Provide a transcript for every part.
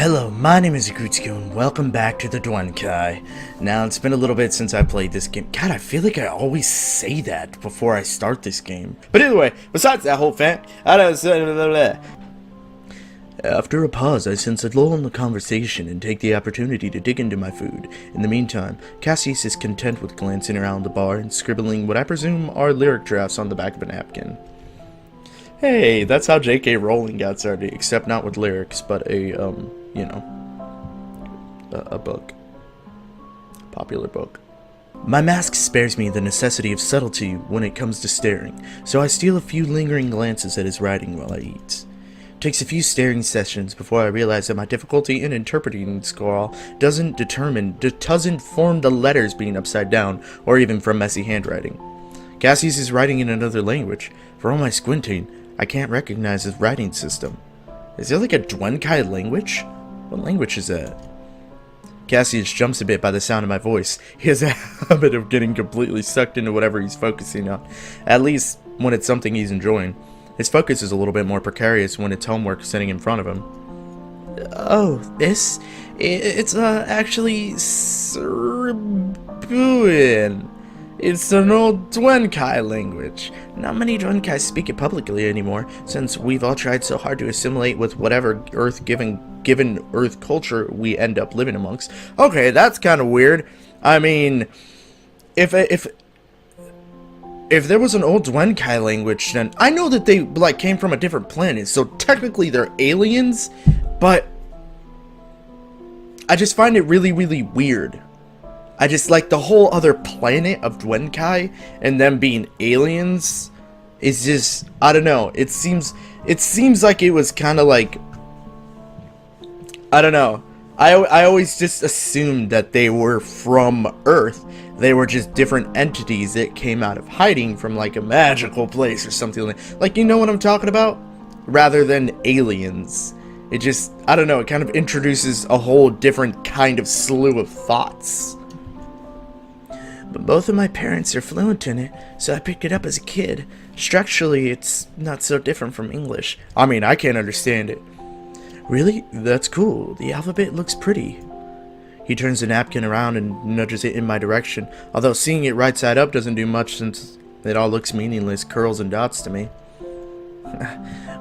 Hello, my name is Rekutsko and welcome back to the Duenkhy. Now, it's been a little bit since I played this game. God, I feel like I always say that before I start this game. But anyway, besides that whole fact, after a pause, I sense a lull in the conversation and take the opportunity to dig into my food. In the meantime, Cassius is content with glancing around the bar and scribbling what I presume are lyric drafts on the back of a napkin. Hey, that's how J.K. Rowling got started, except not with lyrics, but a book. A popular book. My mask spares me the necessity of subtlety when it comes to staring, so I steal a few lingering glances at his writing while I eat. It takes a few staring sessions before I realize that my difficulty in interpreting the scrawl doesn't form the letters being upside down, or even from messy handwriting. Cassius is writing in another language. For all my squinting, I can't recognize his writing system. Is there like a Duenkhy language? What language is that? Cassius jumps a bit by the sound of my voice. He has a habit of getting completely sucked into whatever he's focusing on, at least when it's something he's enjoying. His focus is a little bit more precarious when it's homework sitting in front of him. Oh, this? It's actually Serbian. It's an old Duenkhy language. Not many Duenkhy speak it publicly anymore, since we've all tried so hard to assimilate with whatever given Earth culture we end up living amongst. Okay, that's kind of weird. I mean, if there was an old Duenkhy language, then I know that they came from a different planet, so technically they're aliens, but I just find it really, really weird. I just like the whole other planet of Duenkhy and them being aliens is just, I don't know, it seems like it was kind of like, I don't know, I always just assumed that they were from Earth. They were just different entities that came out of hiding from like a magical place or something like, you know what I'm talking about? Rather than aliens. It just, I don't know, it kind of introduces a whole different kind of slew of thoughts. But both of my parents are fluent in it, so I picked it up as a kid. Structurally, it's not so different from English. I mean, I can't understand it. Really? That's cool. The alphabet looks pretty. He turns the napkin around and nudges it in my direction, although seeing it right side up doesn't do much since it all looks meaningless curls and dots to me.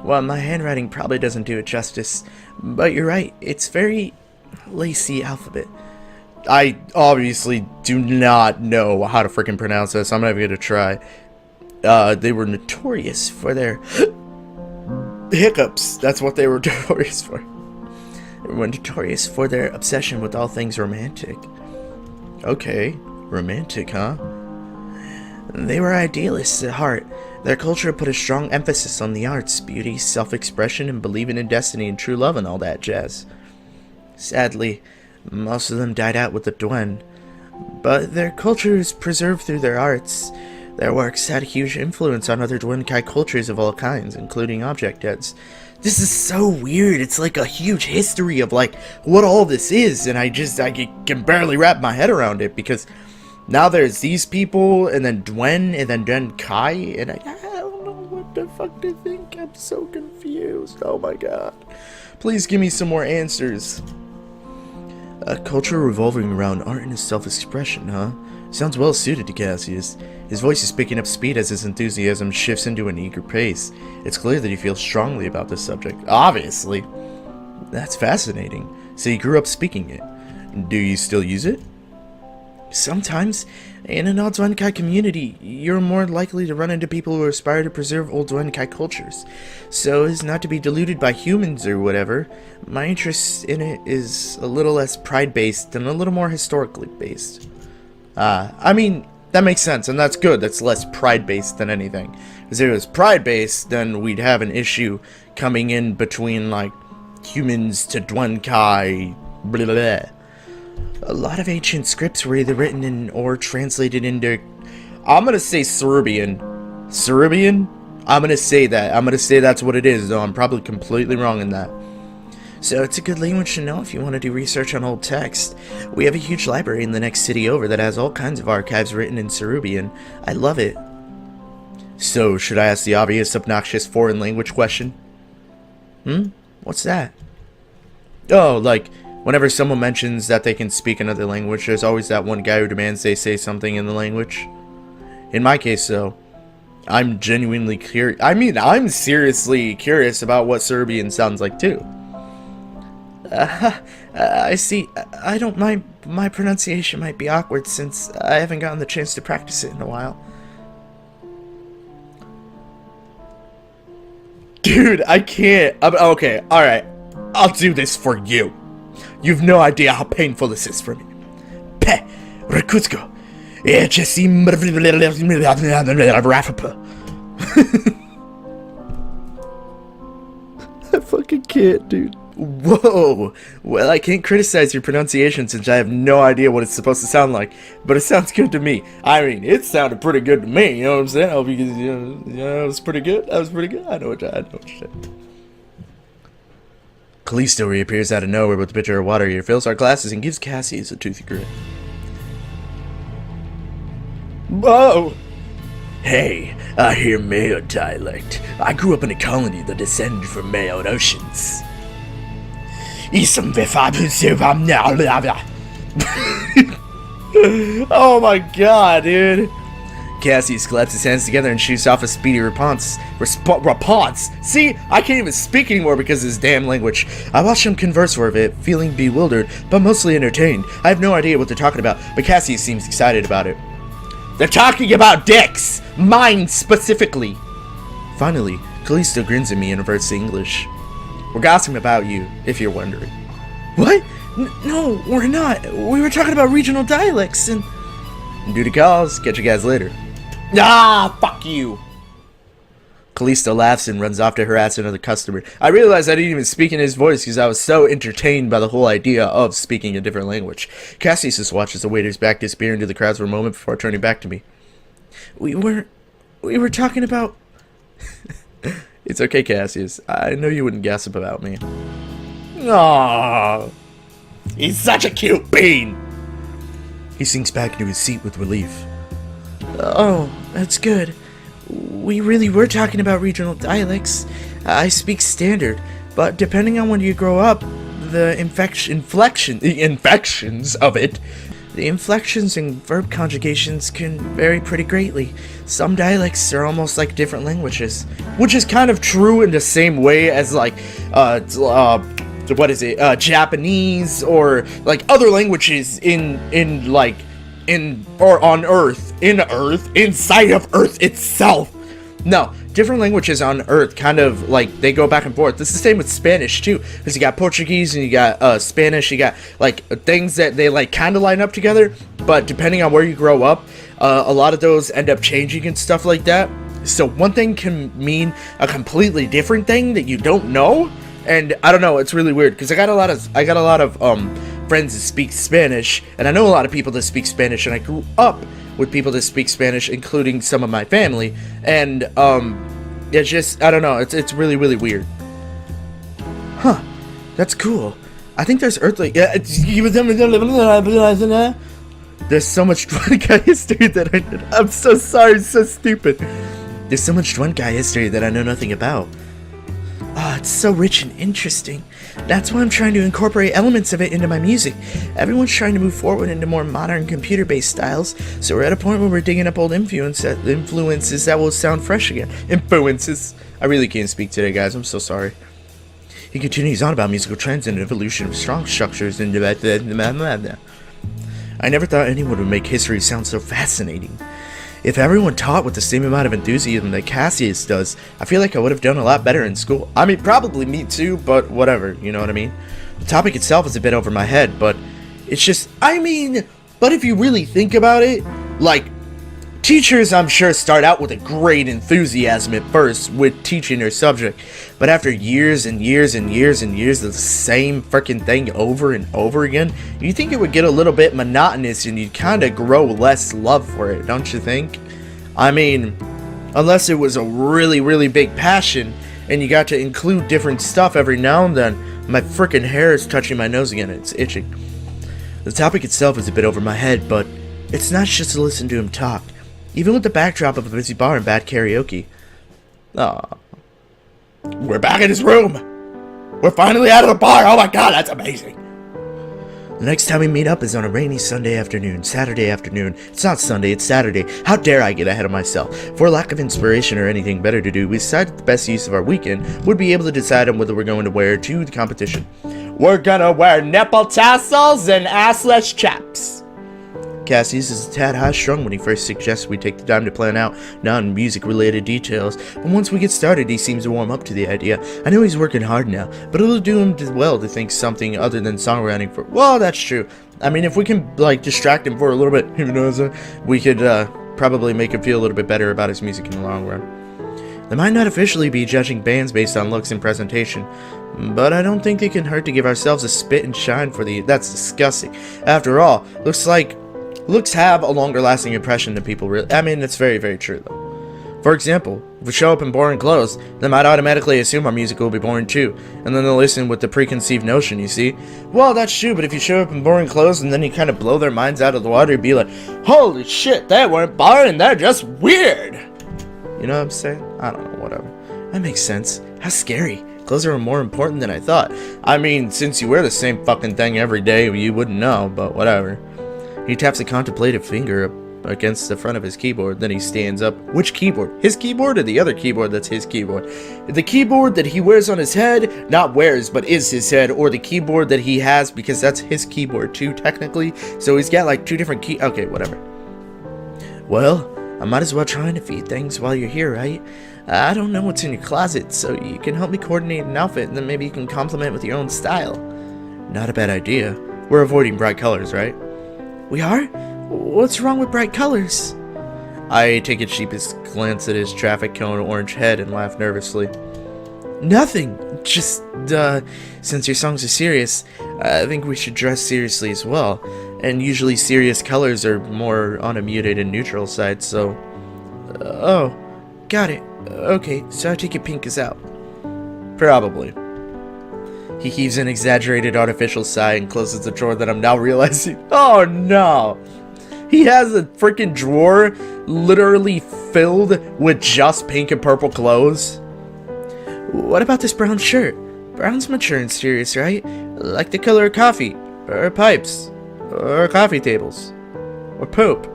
Well, my handwriting probably doesn't do it justice, but you're right. It's very lacy alphabet. I obviously do not know how to freaking pronounce this. I'm not even gonna try. They were notorious for their hiccups. That's what they were notorious for. They were notorious for their obsession with all things romantic. Okay, romantic, huh? They were idealists at heart. Their culture put a strong emphasis on the arts, beauty, self-expression, and believing in destiny and true love and all that jazz. Sadly, most of them died out with the Duen, but their culture is preserved through their arts. Their works had a huge influence on other Duenkhy cultures of all kinds, including object heads. This is so weird. It's like a huge history of like what all this is, and I can barely wrap my head around it, because now there's these people, and then Duen, and then Duenkhy, and I don't know what the fuck to think. I'm so confused. Oh my god. Please give me some more answers. A culture revolving around art and self-expression, huh? Sounds well suited to Cassius. His voice is picking up speed as his enthusiasm shifts into an eager pace. It's clear that he feels strongly about this subject. Obviously. That's fascinating. So you grew up speaking it. Do you still use it? Sometimes. In an old Duenkhy community, you're more likely to run into people who aspire to preserve old Duenkhy cultures, so as not to be diluted by humans or whatever. My interest in it is a little less pride-based and a little more historically based. I mean, that makes sense, and that's good. That's less pride-based than anything. Because if it was pride-based, then we'd have an issue coming in between, like, humans to Duenkhy, blah, blah, blah. A lot of ancient scripts were either written in or translated into, I'm gonna say Serbian. Serbian? I'm gonna say that. I'm gonna say that's what it is, though I'm probably completely wrong in that. So it's a good language to know if you want to do research on old text. We have a huge library in the next city over that has all kinds of archives written in Serbian. I love it. So, should I ask the obvious, obnoxious foreign language question? What's that? Oh, like, whenever someone mentions that they can speak another language, there's always that one guy who demands they say something in the language. In my case, though, I'm genuinely curious. I mean, I'm seriously curious about what Serbian sounds like, too. I see. I don't mind. My pronunciation might be awkward since I haven't gotten the chance to practice it in a while. Dude, I can't. Okay, alright. I'll do this for you. You've no idea how painful this is for me. Pe, Rekutsko. I fucking can't, dude. Whoa! Well, I can't criticize your pronunciation since I have no idea what it's supposed to sound like, but it sounds good to me. I mean, it sounded pretty good to me, you know what I'm saying? Oh, because, it was pretty good. That was pretty good. I know what you're saying. Callisto reappears out of nowhere with a pitcher of water. He refills our glasses and gives Cassius a toothy grin. Whoa! Hey, I hear Mayo dialect. I grew up in a colony that descended from Mayo oceans. Oh my god, dude. Cassius claps his hands together and shoots off a speedy response. See, I can't even speak anymore because of his damn language. I watched him converse for a bit, feeling bewildered, but mostly entertained. I have no idea what they're talking about, but Cassius seems excited about it. They're talking about dicks! Mine specifically! Finally, Callisto grins at me and reverts to English. We're gossiping about you, if you're wondering. What? No, we're not. We were talking about regional dialects and... Duty calls. Catch you guys later. Ah, fuck you! Callisto laughs and runs off to harass another customer. I realized I didn't even speak in his voice because I was so entertained by the whole idea of speaking a different language. Cassius just watches the waiter's back disappear into the crowds for a moment before turning back to me. We were talking about... It's okay, Cassius. I know you wouldn't gossip about me. Aww. He's such a cute bean! He sinks back into his seat with relief. Oh, that's good. We really were talking about regional dialects. I speak standard, but depending on when you grow up, the inflections and verb conjugations can vary pretty greatly. Some dialects are almost like different languages, which is kind of true in the same way as like, Japanese or like other languages inside of Earth itself. No, different languages on Earth kind of like they go back and forth. This is the same with Spanish too, because you got Portuguese and you got Spanish. You got like things that they like kind of line up together, but depending on where you grow up, a lot of those end up changing and stuff like that. So one thing can mean a completely different thing that you don't know, and I don't know. It's really weird because I got a lot of friends that speak Spanish, and I know a lot of people that speak Spanish, and I grew up with people that speak Spanish, including some of my family, and it's just, I don't know, it's really, really weird. Huh, that's cool. I think there's earthly, there's so much Duenkhy history that I'm so sorry, so stupid. There's so much Duenkhy history that I know nothing about. Ah, it's so rich and interesting. That's why I'm trying to incorporate elements of it into my music. Everyone's trying to move forward into more modern computer-based styles, so we're at a point where we're digging up old influences that will sound fresh again. Influences. I really can't speak today, guys. I'm so sorry. He continues on about musical trends and evolution of strong structures and I never thought anyone would make history sound so fascinating. If everyone taught with the same amount of enthusiasm that Cassius does, I feel like I would have done a lot better in school. I mean, probably me too, but whatever, you know what I mean? The topic itself is a bit over my head, but it's just, but if you really think about it, like, teachers, I'm sure, start out with a great enthusiasm at first with teaching their subject, but after years and years and years and years of the same freaking thing over and over again, you think it would get a little bit monotonous and you'd kind of grow less love for it, don't you think? I mean, unless it was a really, really big passion and you got to include different stuff every now and then. My freaking hair is touching my nose again, it's itching. The topic itself is a bit over my head, but it's nice just to listen to him talk. Even with the backdrop of a busy bar and bad karaoke. Aww. We're back in his room! We're finally out of the bar. Oh my god, that's amazing. The next time we meet up is on a rainy Saturday afternoon. It's not Sunday, it's Saturday. How dare I get ahead of myself? For lack of inspiration or anything better to do, we decided the best use of our weekend would be able to decide on whether we're going to wear to the competition. We're gonna wear nipple tassels and assless chaps. Cassius is a tad high-strung when he first suggested we take the time to plan out non-music-related details, but once we get started, he seems to warm up to the idea. I know he's working hard now, but it'll do him well to think something other than songwriting for— well, that's true. I mean, if we can, distract him for a little bit, we could, probably make him feel a little bit better about his music in the long run. They might not officially be judging bands based on looks and presentation, but I don't think it can hurt to give ourselves a spit and shine for the— that's disgusting. After all, looks have a longer lasting impression than people really— I mean, it's very, very true, though. For example, if we show up in boring clothes, they might automatically assume our music will be boring too, and then they'll listen with the preconceived notion, you see? Well, that's true, but if you show up in boring clothes and then you kind of blow their minds out of the water, you'd be like, holy shit, they weren't boring, they're just weird! You know what I'm saying? I don't know, whatever. That makes sense. How scary. Clothes are more important than I thought. I mean, since you wear the same fucking thing every day, you wouldn't know, but whatever. He taps a contemplative finger up against the front of his keyboard, then he stands up. Which keyboard? His keyboard or the other keyboard that's his keyboard? The keyboard that he wears on his head, not wears, but is his head, or the keyboard that he has, because that's his keyboard too, technically. So he's got like two different okay, whatever. Well, I might as well try and feed things while you're here, right? I don't know what's in your closet, so you can help me coordinate an outfit, and then maybe you can complement with your own style. Not a bad idea. We're avoiding bright colors, right? We are? What's wrong with bright colors? I take a sheepish glance at his traffic cone orange head and laugh nervously. Nothing. Just, since your songs are serious, I think we should dress seriously as well. And usually serious colors are more on a muted and neutral side, so... oh, got it. Okay, so I take it pink is out. Probably. He heaves an exaggerated artificial sigh and closes the drawer that I'm now realizing. Oh no! He has a freaking drawer literally filled with just pink and purple clothes. What about this brown shirt? Brown's mature and serious, right? Like the color of coffee, or pipes, or coffee tables, or poop.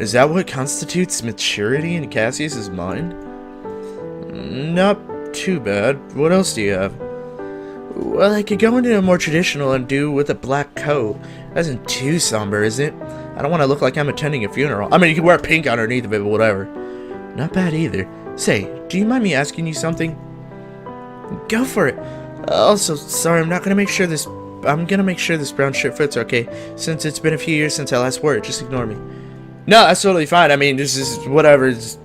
Is that what constitutes maturity in Cassius's mind? Not too bad. What else do you have? Well, I could go into a more traditional and do with a black coat. That isn't too somber, is it? I don't want to look like I'm attending a funeral. I mean, you can wear pink underneath of it, but whatever. Not bad either. Say, do you mind me asking you something? Go for it. Also, sorry, I'm gonna make sure this brown shirt fits, okay? Since it's been a few years since I last wore it, just ignore me. No, that's totally fine. I mean, this is whatever. It's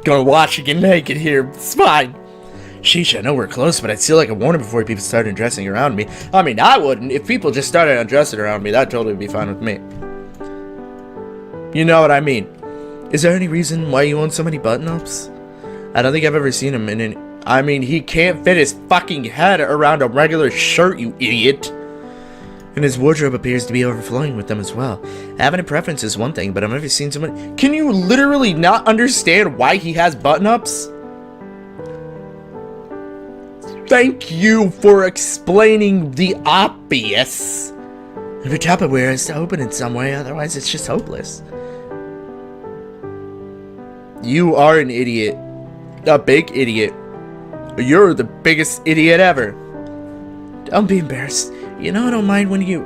gonna watch you get naked here. It's fine. Sheesh, I know we're close, but I'd still like a warning before people started dressing around me. I mean, I wouldn't. If people just started undressing around me, that'd totally be fine with me. You know what I mean. Is there any reason why you own so many button-ups? I don't think I've ever seen him in an... I mean, he can't fit his fucking head around a regular shirt, you idiot. And his wardrobe appears to be overflowing with them as well. Having a preference is one thing, but I've never seen someone... Can you literally not understand why he has button-ups? Thank you for explaining the obvious. If your Tupperware is to open in some way, otherwise it's just hopeless. You are an idiot. A big idiot. You're the biggest idiot ever. Don't be embarrassed. You know I don't mind when you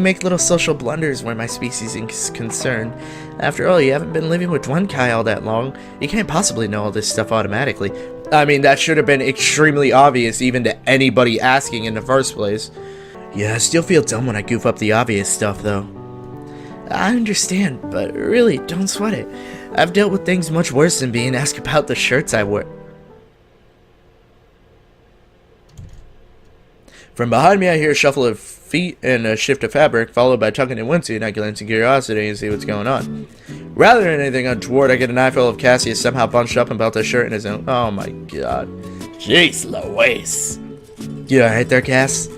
make little social blunders where my species is concerned. After all, you haven't been living with Duenkhy all that long. You can't possibly know all this stuff automatically. I mean, that should have been extremely obvious even to anybody asking in the first place. Yeah, I still feel dumb when I goof up the obvious stuff, though. I understand, but really, don't sweat it. I've dealt with things much worse than being asked about the shirts I wear. From behind me, I hear a shuffle of feet and a shift of fabric, followed by tugging and wincing, and I glance in curiosity and see what's going on. Rather than anything untoward, I get an eyeful of Cassius somehow bunched up about the shirt in his own. Oh my god. Jeez Louise. You alright there, Cass?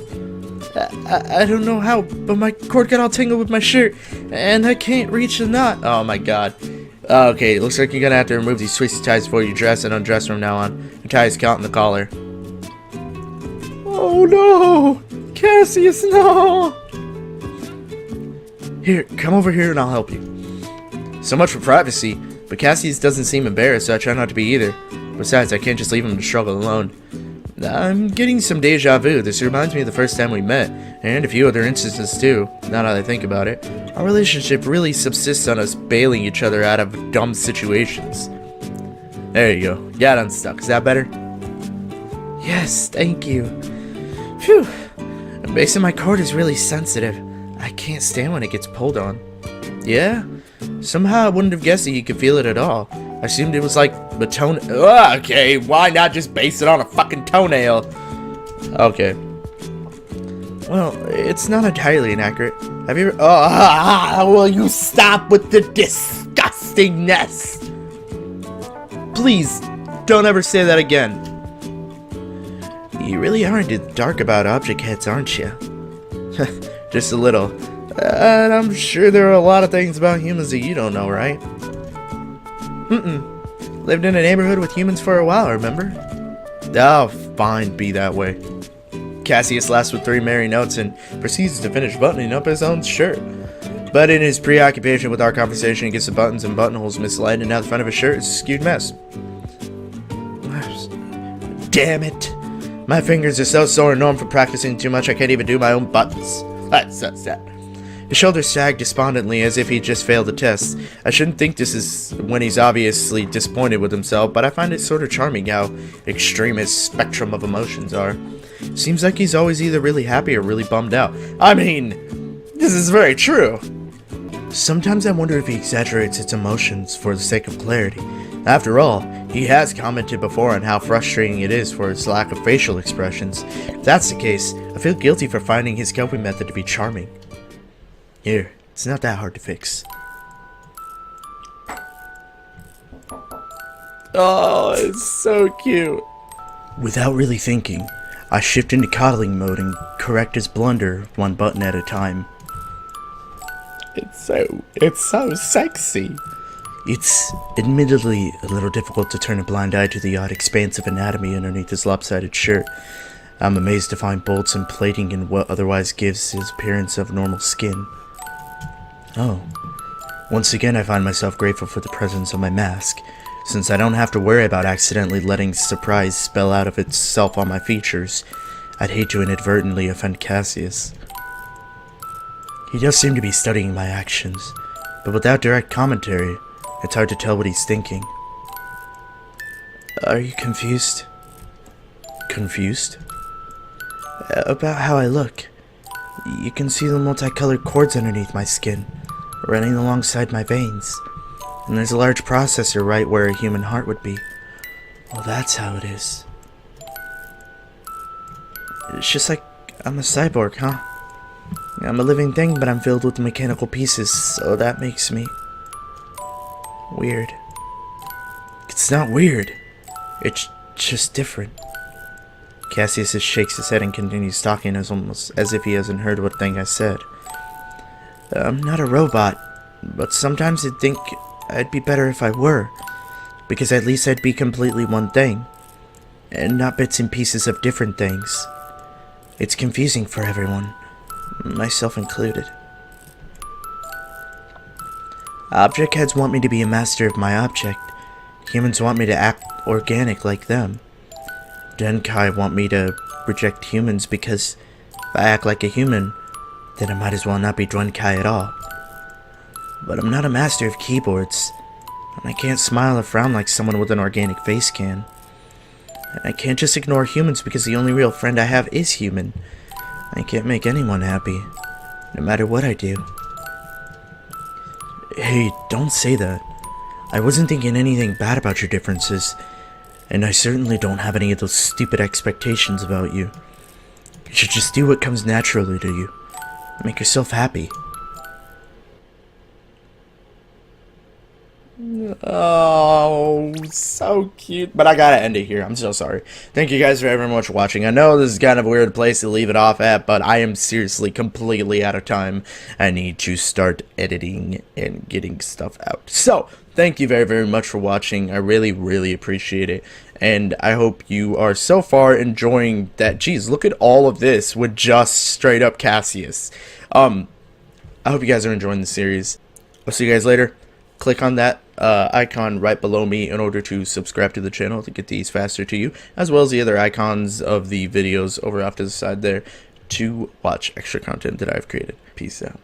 I don't know how, but my cord got all tangled with my shirt, and I can't reach the knot. Oh my god. Okay, looks like you're gonna have to remove these twisty ties before you dress and undress from now on. The ties caught in the collar. Oh no! Cassius, no! Here, come over here and I'll help you. So much for privacy, but Cassius doesn't seem embarrassed, so I try not to be either. Besides, I can't just leave him to struggle alone. I'm getting some deja vu. This reminds me of the first time we met, and a few other instances too, now that I think about it. Our relationship really subsists on us bailing each other out of dumb situations. There you go. Got unstuck. Is that better? Yes, thank you. Phew. The base of my cord is really sensitive. I can't stand when it gets pulled on. Yeah? Somehow I wouldn't have guessed that you could feel it at all. I assumed it was like the toenail. Okay, why not just base it on a fucking toenail? Okay. Well, it's not entirely inaccurate. Have you ever... will you stop with the disgustingness? Please, don't ever say that again. You really are into the dark about object heads, aren't you? Just a little. And I'm sure there are a lot of things about humans that you don't know, right? Lived in a neighborhood with humans for a while, remember? Oh, fine, be that way. Cassius laughs with 3 merry notes and proceeds to finish buttoning up his own shirt. But in his preoccupation with our conversation, he gets the buttons and buttonholes misaligned, and now the front of his shirt is a skewed mess. Damn it! My fingers are so sore and numb from practicing too much I can't even do my own buttons. That's that. His shoulders sag despondently as if he just failed the test. I shouldn't think this is when he's obviously disappointed with himself, but I find it sort of charming how extreme his spectrum of emotions are. Seems like he's always either really happy or really bummed out. I mean, this is very true. Sometimes I wonder if he exaggerates its emotions for the sake of clarity. After all, he has commented before on how frustrating it is for its lack of facial expressions. If that's the case, I feel guilty for finding his coping method to be charming. Here, it's not that hard to fix. Oh, it's so cute. Without really thinking, I shift into coddling mode and correct his blunder one button at a time. It's so sexy. It's admittedly a little difficult to turn a blind eye to the odd expanse of anatomy underneath his lopsided shirt. I'm amazed to find bolts and plating in what otherwise gives his appearance of normal skin. Oh. Once again I find myself grateful for the presence of my mask, since I don't have to worry about accidentally letting surprise spill out of itself on my features. I'd hate to inadvertently offend Cassius. He does seem to be studying my actions, but without direct commentary, it's hard to tell what he's thinking. Are you confused? Confused? About how I look. You can see the multicolored cords underneath my skin, running alongside my veins. And there's a large processor right where a human heart would be. Well, that's how it is. It's just like I'm a cyborg, huh? I'm a living thing, but I'm filled with mechanical pieces, so that makes me... weird. It's not weird. It's just different. Cassius just shakes his head and continues talking almost as if he hasn't heard what thing I said. I'm not a robot, but sometimes I'd think I'd be better if I were, because at least I'd be completely one thing, and not bits and pieces of different things. It's confusing for everyone, myself included. Object heads want me to be a master of my object. Humans want me to act organic like them. Duenkhy want me to reject humans because if I act like a human, then I might as well not be Duenkhy at all. But I'm not a master of keyboards, and I can't smile or frown like someone with an organic face can. And I can't just ignore humans because the only real friend I have is human. I can't make anyone happy, no matter what I do. Hey, don't say that. I wasn't thinking anything bad about your differences, and I certainly don't have any of those stupid expectations about you. You should just do what comes naturally to you. Make yourself happy. Oh, so cute. But I gotta end it here. I'm so sorry. Thank you guys very much for watching. I know this is kind of a weird place to leave it off at, but I am seriously completely out of time. I need to start editing and getting stuff out. So, thank you very, very much for watching. I really, really appreciate it. And I hope you are so far enjoying that. Geez, look at all of this with just straight up Cassius. I hope you guys are enjoying the series. I'll see you guys later. Click on that icon right below me in order to subscribe to the channel to get these faster to you, as well as the other icons of the videos over off to the side there to watch extra content that I've created. Peace out.